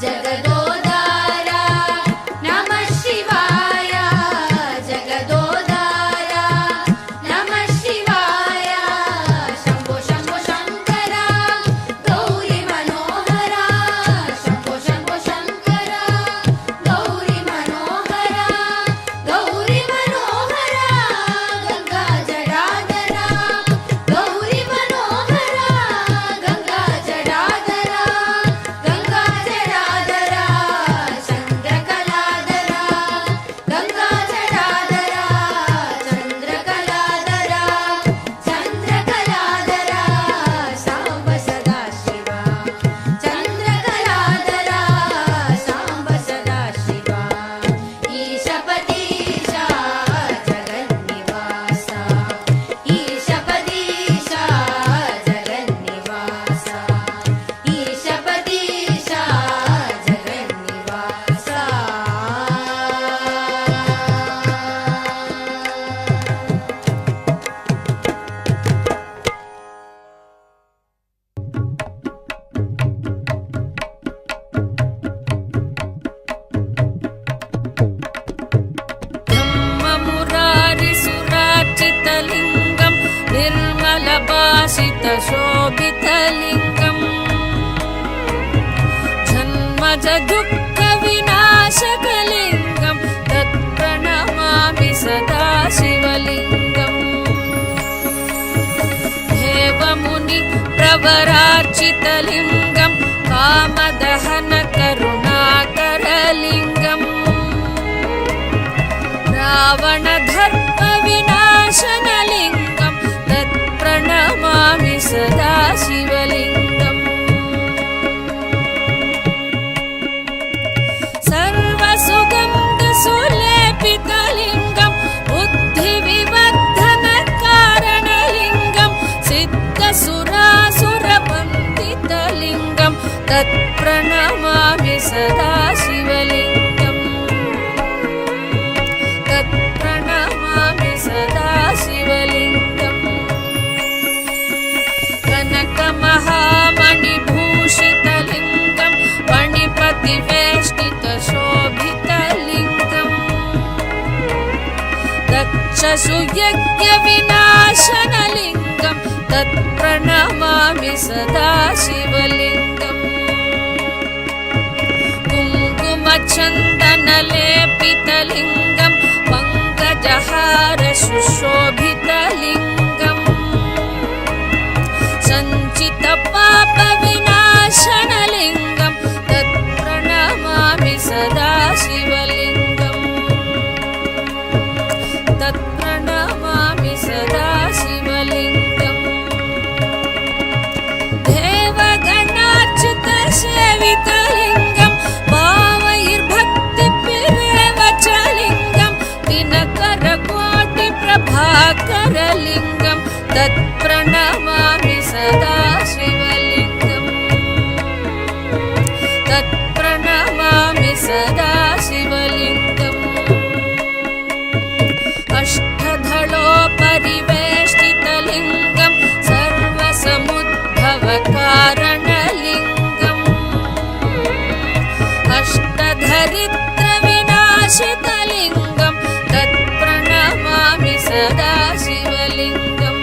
S2: जगदोदारा नमः शिवाय जगदोदारा नमः शिवाय शम्भो शम्भो शङ्करा गौरी मनोहरा शम्भो शम्भो शङ्करा गौरी मनोहरा गौरी गंगा जडाधरा गौरी मनोहरा गंगा जडाधरा चंद्रकलाधरा गंगा जडाधरा चंद्रकलाधरा चंद्रकलाधरा सांब सदा शिवा चंद्रकलाधरा सांब सदा शिवा ईशपदीशा जगन्निवासा ईशपदीशा जगन्निवासा ईशपदीशा जगन्निवासा ब्रह्ममुरारिसुरार्चितलिङ्गं निर्मलभासितशोभितलिङ्गम् जन्मजदुःखविनाशकलिङ्गं तत्प्रणमामि सदा शिवलिङ्गम् देवमुनिप्रवरार्चितलिङ्गं कामदहनकरुणाकरलिङ्गम् रावणधर्मविनाशनलिङ्गं तत्प्रणमामि सदा शिवलिङ्गम् सर्वसुगन्धसुलेपितलिङ्गं बुद्धिविवर्धनकारणलिङ्गं सिद्धसुरासुरवन्दितलिङ्गं तत्प्रणमामि सदा शिवलिङ्गम् तत्प्रणमामि सदा शिवलिङ्गम् शशुयज्ञविनाशनलिङ्गं तत्प्रणमामि सदा शिवलिङ्गम् कुङ्कुमचन्दनलेपितलिङ्गं पङ्कजहार सुशोभितलिङ्गम् सञ्चितपापविनाशनलिङ्गं तत्प्रणमामि सदा शिवलिङ्गम् तत्प्रणमामि सदा शिवलिङ्गम् देवगणार्चितसेवितलिङ्गं भावैर्भक्तिभिरेव च लिङ्गं दिनकरकोटिप्रभाकरलिङ्गं तत्प्रणमामि सदा शिवलिङ्गम् तत्प्रणमामि सदा शिवलिङ्गम् अष्टधलोपरिवेष्टितलिङ्गं सर्वसमुद्भवकारणलिङ्गम् अष्टधरित्रविनाशितलिङ्गं तत्प्रणमामि सदा शिवलिङ्गम्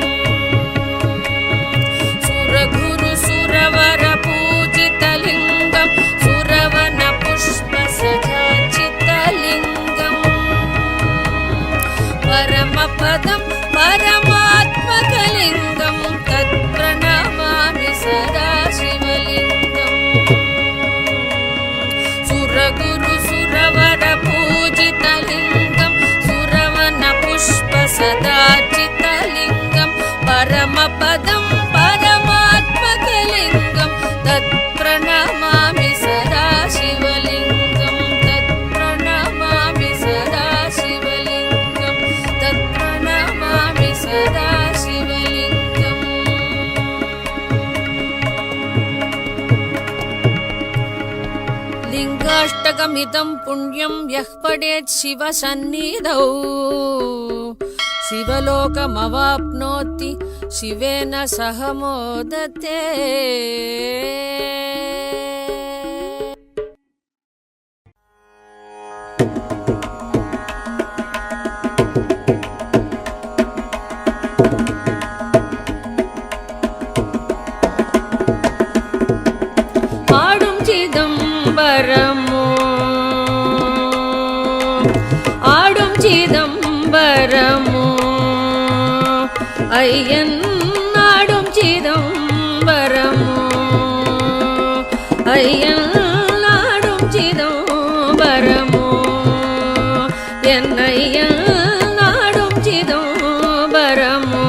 S2: सुरगुरुसुरवरपूजितलिङ्गं सुरवनपुष्पसजाचितलिङ्गम् परमपदं परमात्मकलिङ्गं तत्प्रणमामि सदा शिवलिङ्गम् सुरगुरुसुरवरपूजितलिङ्गं सुरवनपुष्पसदाचितलिङ्गं परमपदं परमात्मकलिङ्गं तत्प्रणमामि सदा शिवलिङ्गं तत्प्रणमामि सदा शिवलिङ्गं तत्प्रणमामि सदा शिवलिङ्गम् लिङ्गाष्टकमिदं पुण्यं यः पठेत् शिवसन्निधौ शिवलोकमवाप्नोति शिवेन सह मोदते ஆடும் சிதம்பரமோ ஆடும் சிதம்பரமோ ஐயன் ஆடும் சிதம்பரமோ ஐயன் ஆடும் சிதம்பரமோ என் ஐயன் ஆடும் சிதம்பரமோ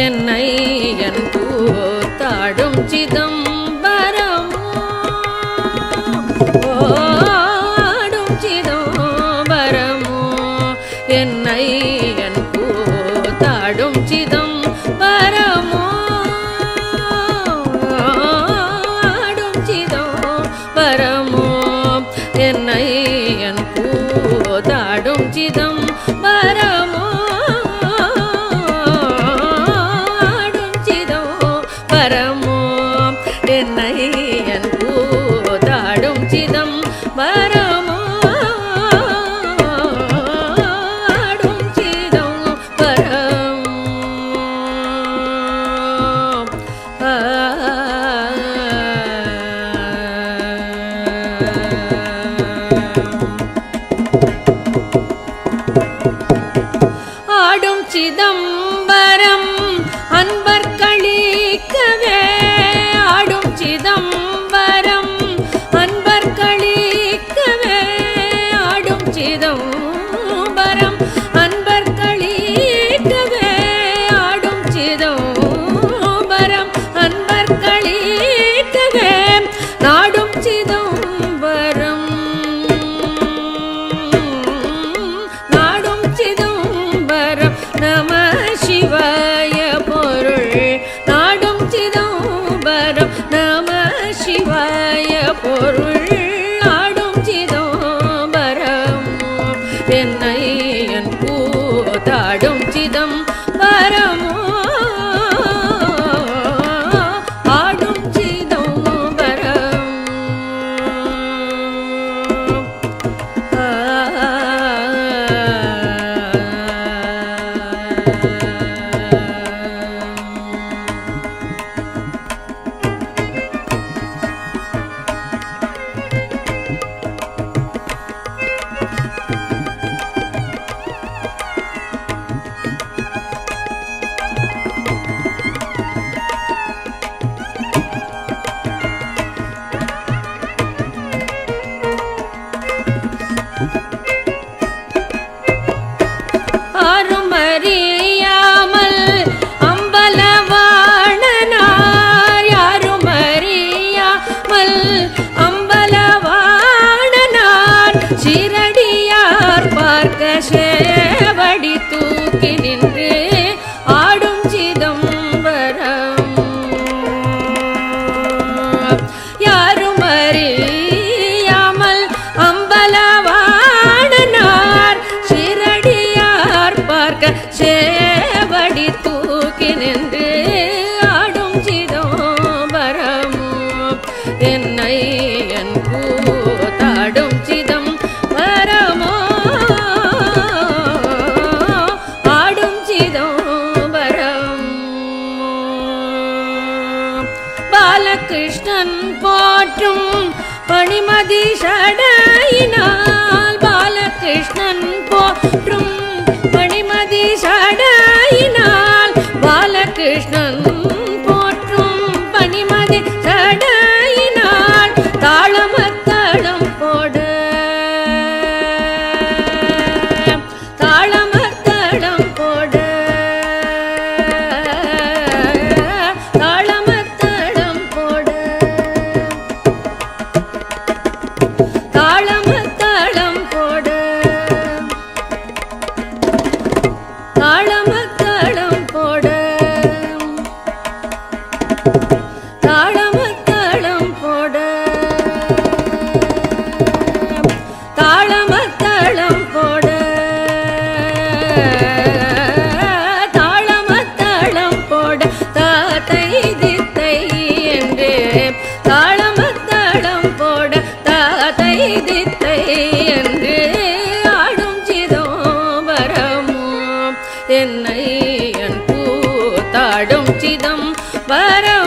S2: என் ஐயன் கூத்தாடும் சிதம்பரமோ ஆடும் சிதம்பரமோ என் ஐயன் கூத்தாடும் சிதம்பரமோ ஆடும் சிதம்பரமோ என் ஐயன் கூத்தாடும் சிதம்பரமோ ஆடும் சிதம்பரமோ என் ஐயன் கூத்தாடும் சிதம்பரமோ ஆடும் சிதம்பரமோ ஆடும் சிதம்பரம் அன்பர் களிக்கவே ஆடும் சிதம்பரம் அன்பர் களிக்கவே ஆடும் சிதம்பரம் அன்பர் களிக்கவே ஆடும் சிதம்பரம் அன்பர் களிக்கவே நாடும் சிதம்பரம் நாடும் சிதம்பரம் நம சிவாய பொருள் நாடும் சிதம்பரம் நம சிவாய பொருள் நாடும் சிதம்பரம் என் ஐயன் கூத்தாடும் சிதம்பரமோ ஆடும் சிதம்பரம் பாலகிருஷ்ணன் போற்றும் பணிமதி சடையினால் பாலகிருஷ்ணன் போற்றும் பணிமதி சடையினால் பாலகிருஷ்ணன் போற்றும் பணிமதி சடையினால் தாளமத்தளம் போடு தாளமத்தளம் போடு தாளமத்தளம் போடு தாளமத்தளம் போடு தாளமத்தளம் போடு தாளமத்தளம் போடு தாளமத்தளம் போடு தாளமத்தளம் போடு தாத்தை தித்தை என்று தாளமத்தளம் போடு தாத்தை தித்தை என்று ஆடும் சிதம்பரமும் என்னை என் கூத்தாடும் சிதம்பரம்